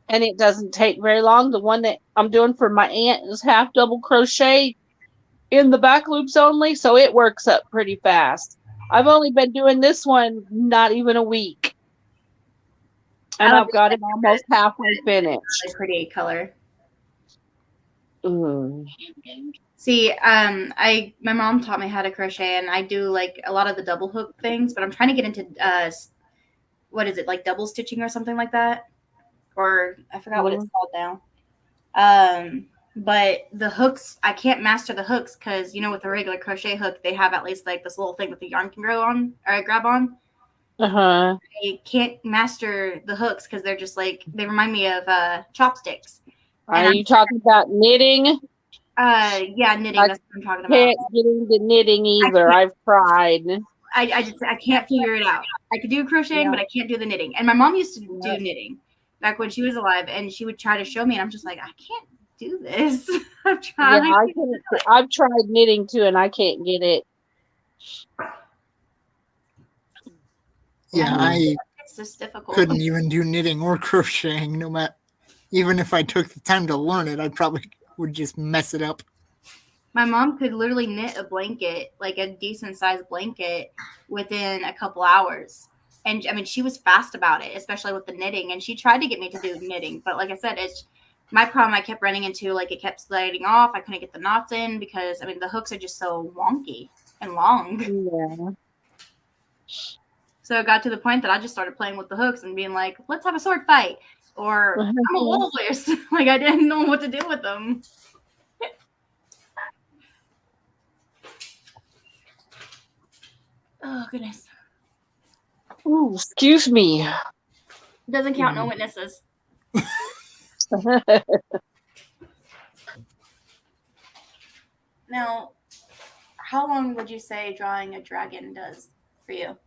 and it doesn't take very long. The one that I'm doing for my aunt is half double crochet in the back loops only, so it works up pretty fast. I've only been doing this one not even a week. And I've got it almost halfway finished. A pretty color. Mm. See, my mom taught me how to crochet, and I do like a lot of the double hook things, but I'm trying to get into what is it, like double stitching or something like that, or I forgot what it's called now. But the hooks, I can't master the hooks because with a regular crochet hook, they have at least like this little thing that the yarn can grow on or grab on. I can't master the hooks because they're just like they remind me of chopsticks. Are you talking about knitting? Yeah, knitting. That's what I'm talking about. Can't get into knitting either. I've tried. I can't figure it out. I could do crocheting, but I can't do the knitting. And my mom used to do knitting back when she was alive, and she would try to show me, and I'm just like, I can't do this. I've tried. Yeah, I've tried knitting too, and I can't get it. Yeah, it's just difficult. Couldn't even do knitting or crocheting, no matter. Even if I took the time to learn it, I probably would just mess it up. My mom could literally knit a blanket, like a decent sized blanket, within a couple hours. And I mean, she was fast about it, especially with the knitting. And she tried to get me to do knitting, but like I said, my problem I kept running into, like, it kept sliding off. I couldn't get the knots in because, I mean, the hooks are just so wonky and long. Yeah. So it got to the point that I just started playing with the hooks and being like, let's have a sword fight. Or I'm a wolf. Like, I didn't know what to do with them. Oh, goodness. Ooh, excuse me. Doesn't count, no witnesses. Now, how long would you say drawing a dragon does for you?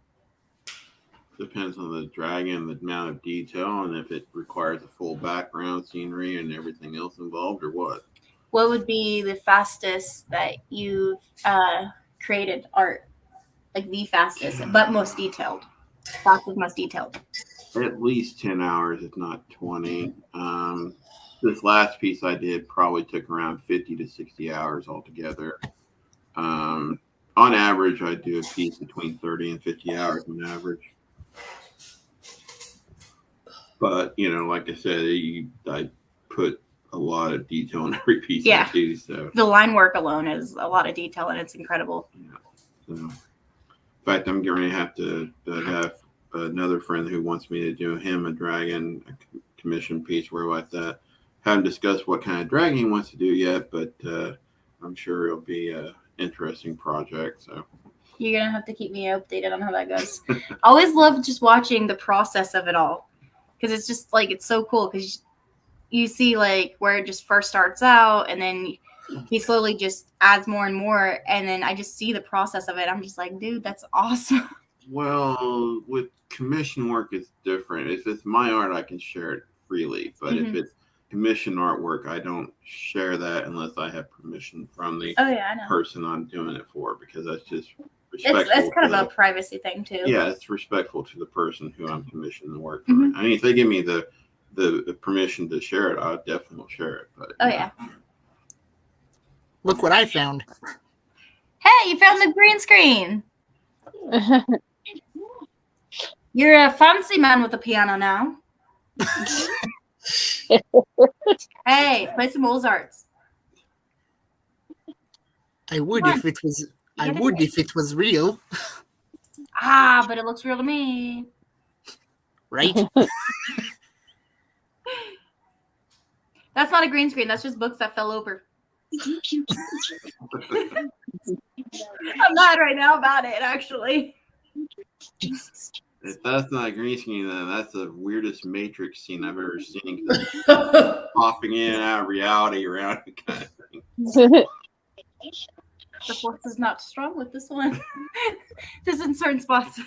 Depends on the dragon, the amount of detail, and if it requires a full background, scenery, and everything else involved, or what. What would be the fastest that you've created art? Like the fastest, but most detailed. Fastest, most detailed. At least 10 hours, if not 20. This last piece I did probably took around 50 to 60 hours altogether. On average, I do a piece between 30 and 50 hours on average. But, you know, like I said, I put a lot of detail in every piece I do. So the line work alone is a lot of detail, and it's incredible. Yeah. So, in fact, I'm going to have to have another friend who wants me to do him a dragon commission piece where like that. Haven't discussed what kind of dragon he wants to do yet, but I'm sure it'll be an interesting project. So you're gonna have to keep me updated on how that goes. I always love just watching the process of it all, because it's just like, it's so cool, because you see like where it just first starts out, and then he slowly just adds more and more, and then I just see the process of it. I'm just like, dude, that's awesome. Well, with commission work, it's different. If it's my art, I can share it freely, but if it's commission artwork, I don't share that unless I have permission from the person I'm doing it for, because that's just respectful. It's kind of a privacy thing too. Yeah, it's respectful to the person who I'm commissioning the work for. I mean, if they give me the permission to share it, I definitely will share it. But Look what I found. Hey, you found the green screen. You're a fancy man with a piano now. Hey, play some Mozarts. I would if it was. I would if it was real. Ah, but it looks real to me. Right? That's not a green screen. That's just books that fell over. I'm mad right now about it, actually. If that's not a green screen, then that's the weirdest Matrix scene I've ever seen. Popping in and out of reality around it kind of thing. The force is not strong with this one. Just in certain spots.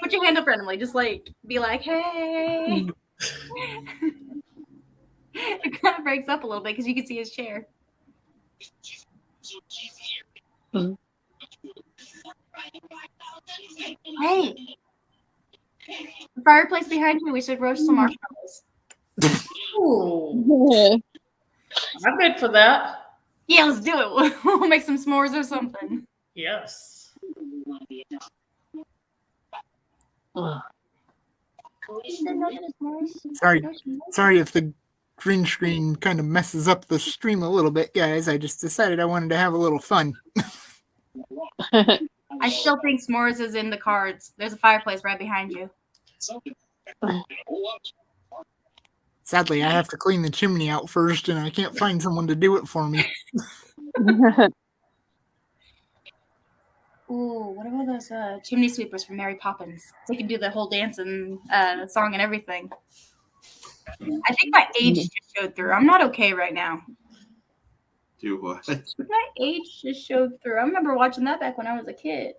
Put your hand up randomly. Just like, be like, hey. It kind of breaks up a little bit because you can see his chair. Hey. The fireplace behind you, we should roast some marshmallows. Ooh. I'm good for that. Yeah, let's do it. We'll make some s'mores or something. Yes. Sorry if the green screen kind of messes up the stream a little bit, guys. I just decided I wanted to have a little fun. I still think s'mores is in the cards. There's a fireplace right behind you. Sadly, I have to clean the chimney out first, and I can't find someone to do it for me. Ooh, what about those chimney sweepers from Mary Poppins? They can do the whole dance and song and everything. I think my age just showed through. I'm not okay right now. Do what? My age just showed through. I remember watching that back when I was a kid.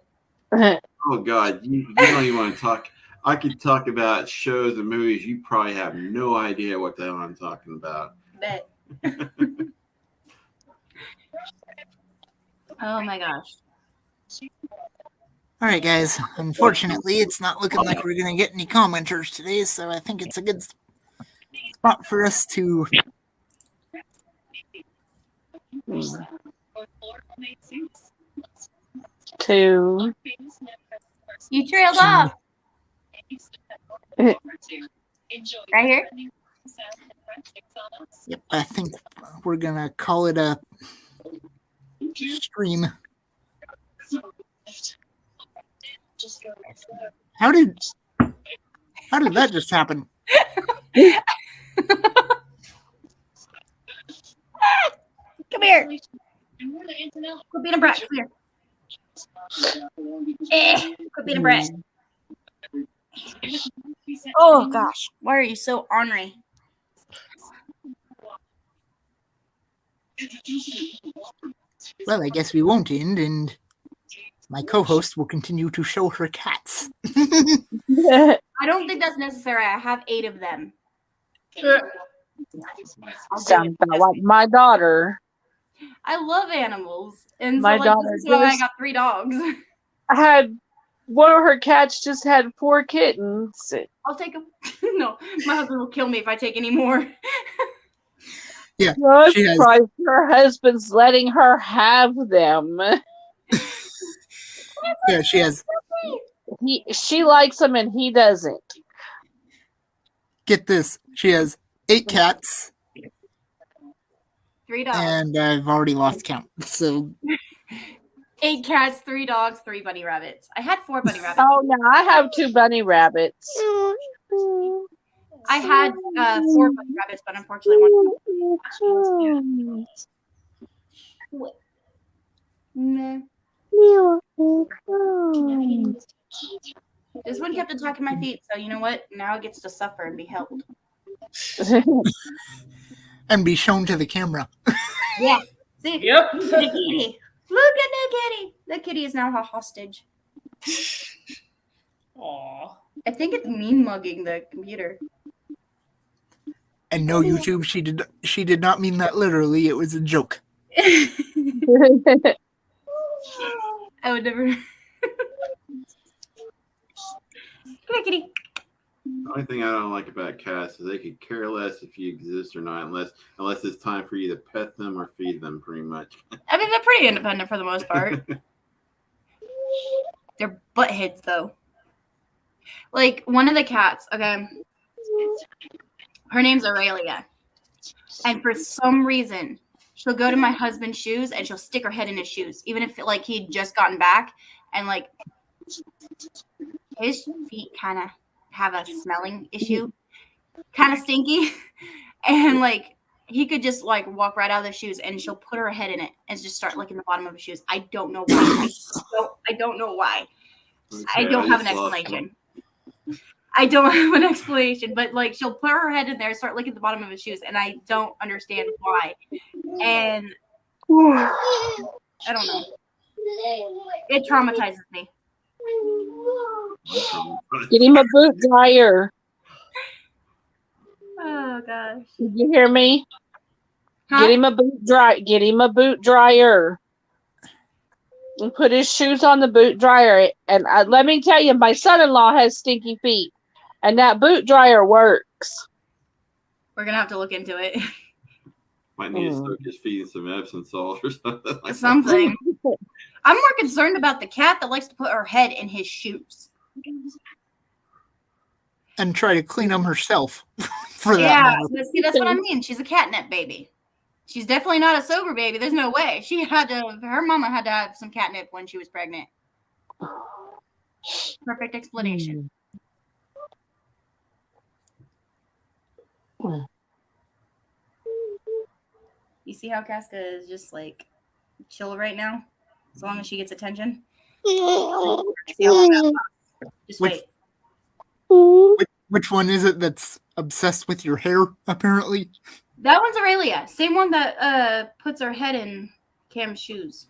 Oh, God. You don't even want to talk. I could talk about shows and movies. You probably have no idea what the hell I'm talking about. Bet. Oh, my gosh. All right, guys. Unfortunately, it's not looking like we're going to get any commenters today, so I think it's a good spot for us to... You trailed off. Right here? Yep, I think we're gonna call it a stream. How did that just happen? Come here. Quit being a brat. Come here. Quit being a brat. Oh gosh, why are you so ornery? Well, I guess we won't end, and my co-host will continue to show her cats. I don't think that's necessary. I have 8 of them. Sounds about like my daughter. I love animals, and My so daughter this is why I just- got 3 dogs. I had one of her cats just had 4 kittens. I'll take them. No, my husband will kill me if I take any more. Yeah, I'm she has- surprised her husband's letting her have them. Yeah, she has. She likes them and he doesn't. Get this. She has 8 cats, 3 dogs. and I've already lost count. So 8 cats, 3 dogs, 3 bunny rabbits. I had 4 bunny rabbits. Oh no, I have 2 bunny rabbits. I had 4 bunny rabbits, but unfortunately one. Nah. This one kept attacking my feet, so you know what? Now it gets to suffer and be held. and be shown to the camera. Yeah. See? Yep. The kitty. Look at the kitty. The kitty is now a hostage. Aw. I think it's mean mugging the computer. And no, YouTube, she did not mean that literally. It was a joke. I would never. Come here, kitty. The only thing I don't like about cats is they could care less if you exist or not, unless it's time for you to pet them or feed them, pretty much. I mean, they're pretty independent for the most part. They're buttheads, though. Like, one of the cats, okay, her name's Aurelia. And for some reason, she'll go to my husband's shoes and she'll stick her head in his shoes, even if, like, he'd just gotten back. And, like, his feet kind of have a smelling issue, kind of stinky. And, like, he could just, like, walk right out of the shoes and she'll put her head in it and just start licking the bottom of his shoes. I don't know why. I don't know why. Okay, I don't have an just lost explanation. I don't have an explanation, but like she'll put her head in there, start licking the bottom of his shoes, and I don't understand why. And I don't know. It traumatizes me. one. Get him a boot dryer. Oh gosh. Did you hear me? Huh? Get him a boot dryer. And put his shoes on the boot dryer. And let me tell you, my son-in-law has stinky feet, and that boot dryer works. We're gonna have to look into it. Might need to soak his feet in some Epsom salt or something like Something. I'm more concerned about the cat that likes to put her head in his shoes. And try to clean them herself. For that Yeah, matter. see, that's what I mean. She's a catnip baby. She's definitely not a sober baby. There's no way. Her mama had to have some catnip when she was pregnant. Perfect explanation. You see how Casca is just like chill right now? As long as she gets attention. See how long that lasts. Just wait. Which one is it that's obsessed with your hair, apparently? That one's Aurelia. Same one that puts her head in Cam's shoes.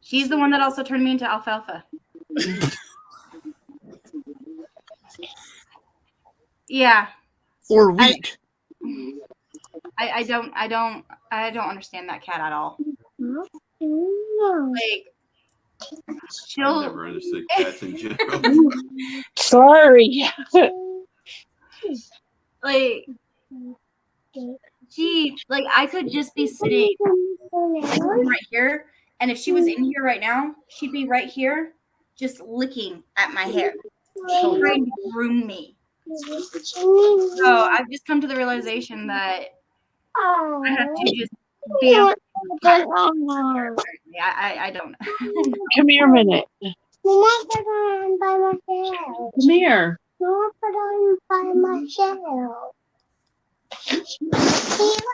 She's the one that also turned me into alfalfa. Yeah. Or wheat? I don't understand that cat at all. Like I've she'll never understood cats in general. Sorry. like I could just be sitting like right here, and if she was in here right now, she'd be right here just licking at my hair. trying to groom me. So I've just come to the realization that I have to just be able to I don't know. Come here a minute. By myself. Come here. No, but I'm by myself. He's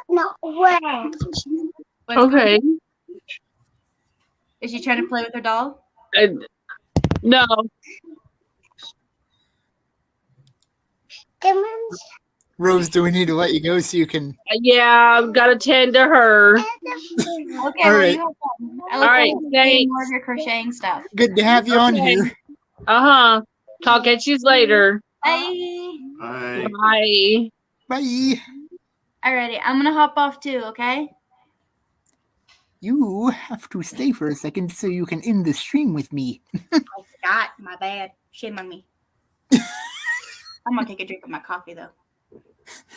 not wet. What's Okay. going- Is she trying to play with her doll? No. Come on. Rose, do we need to let you go so you can? Yeah, I've got to tend to her. Okay, All well, right. you have fun. I All look right, forward to seeing thanks. more of your crocheting stuff. Good to have you on Okay. here. Talk at you later. Bye. All right. Bye. Bye. Alrighty, I'm gonna hop off too, okay? You have to stay for a second so you can end the stream with me. I forgot. My bad. Shame on me. I'm gonna take a drink of my coffee though.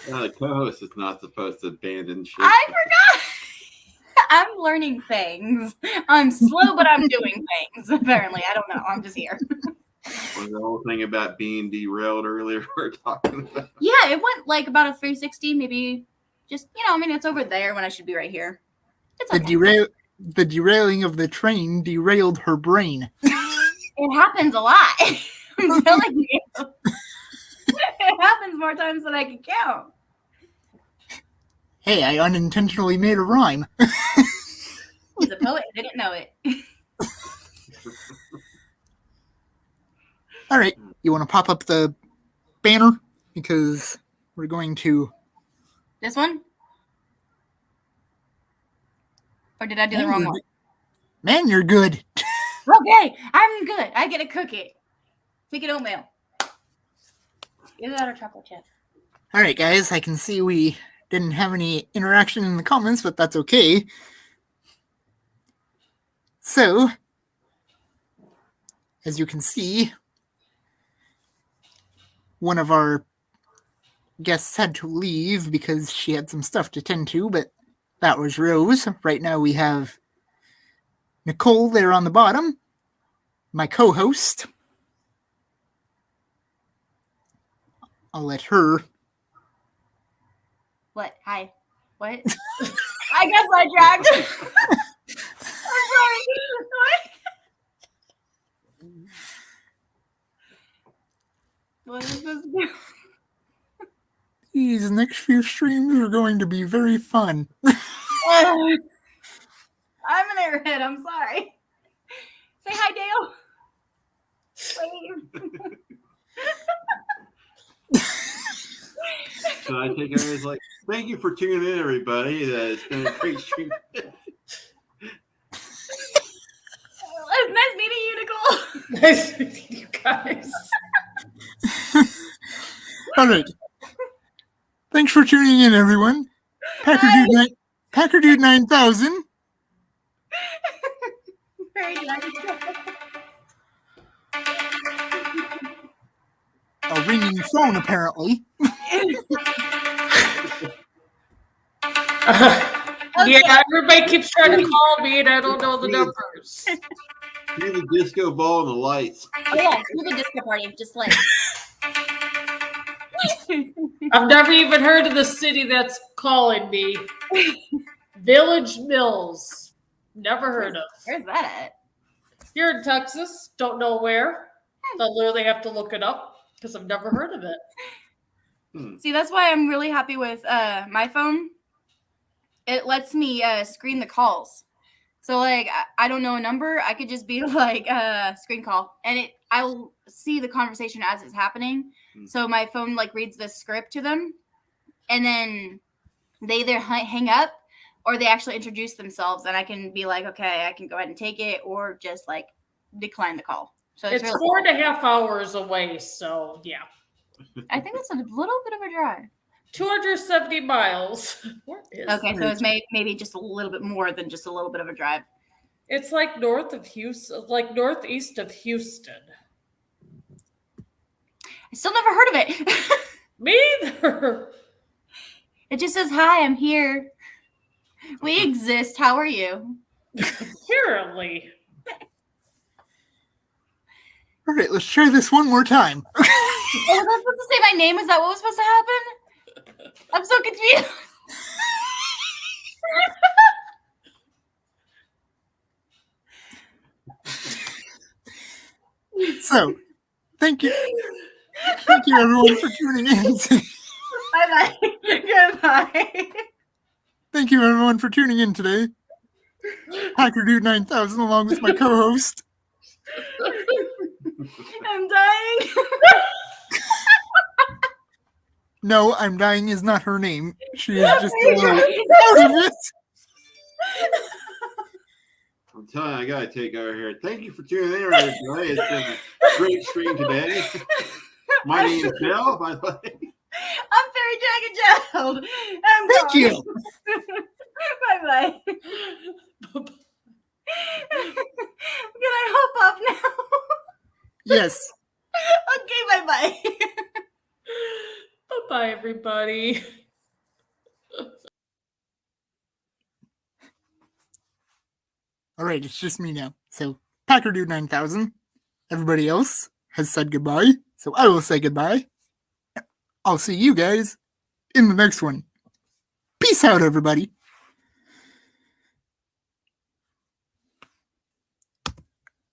The co-host is not supposed to abandon shit. I forgot. I'm learning things. I'm slow, but I'm doing things. Apparently, I don't know. I'm just here. Was the whole thing about being derailed earlier we were talking about? Yeah, it went like about a 360, maybe. Just I mean, it's over there when I should be right here. It's okay. The derailing of the train derailed her brain. It happens a lot. I'm telling you. It happens more times than I can count. Hey, I unintentionally made a rhyme. He's a poet. Didn't know it. All right, you want to pop up the banner? Because we're going to... This one? Or did I do the wrong one? Man, you're good. Okay, I'm good. I get a cookie. Take it oatmeal. Either that or chocolate chip. All right, guys, I can see we didn't have any interaction in the comments, but that's okay. So, as you can see, one of our guests had to leave because she had some stuff to tend to, but that was Rose. Right now we have Nicole there on the bottom, my co-host. I'll let her. What? Hi. What? I guess I dragged. I'm sorry. What is this? These next few streams are going to be very fun. I'm an airhead. I'm sorry. Say hi, Dale. Wave. So I take it as like, thank you for tuning in, everybody. It's been a great stream. It's nice meeting you, Nicole. Nice meeting you guys. All right. Thanks for tuning in, everyone. Packerdude 9000. A ringing phone, apparently. Yeah, everybody keeps trying to call me, and I don't know the numbers. Do the disco ball and the lights. Oh yeah, do the disco party. Just like I've never even heard of the city that's calling me. Village Mills. Never heard of. where's that at? Here in Texas. Don't know where. I literally have to look it up because I've never heard of it. See, that's why I'm really happy with my phone. It lets me screen the calls. So like I don't know a number, I could just be like screen call, and I'll see the conversation as it's happening. So my phone like reads the script to them, and then they either hang up or they actually introduce themselves, and I can be like, okay, I can go ahead and take it, or just like decline the call. So It's really 4.5 hours away, so yeah. I think that's a little bit of a drive. 270 miles. Where is Okay, it? so it's maybe just a little bit more than just a little bit of a drive. It's like north of Houston, like northeast of Houston. I still never heard of it. Me either. It just says, hi, I'm here. We exist. How are you? Apparently. All right, let's try this one more time. Oh, was I supposed to say my name? Is that what was supposed to happen? I'm so confused. So, thank you. Thank you, everyone, for tuning in. Bye-bye. Goodbye. Thank you, everyone, for tuning in today. Packerdude 9000, along with my co-host. I'm dying. No, I'm dying is not her name. She is just a little out of it. I'm telling you, I gotta take over here. Thank you for tuning in right today. It's been a great stream today. My name is Dale, by the way. I'm FairyDragonChild. Thank you. Bye-bye. Can I hop off now? Yes. Okay, bye-bye. Bye-bye, everybody. All right, it's just me now. So, Packerdude 9000. Everybody else has said goodbye, so I will say goodbye. I'll see you guys in the next one. Peace out, everybody.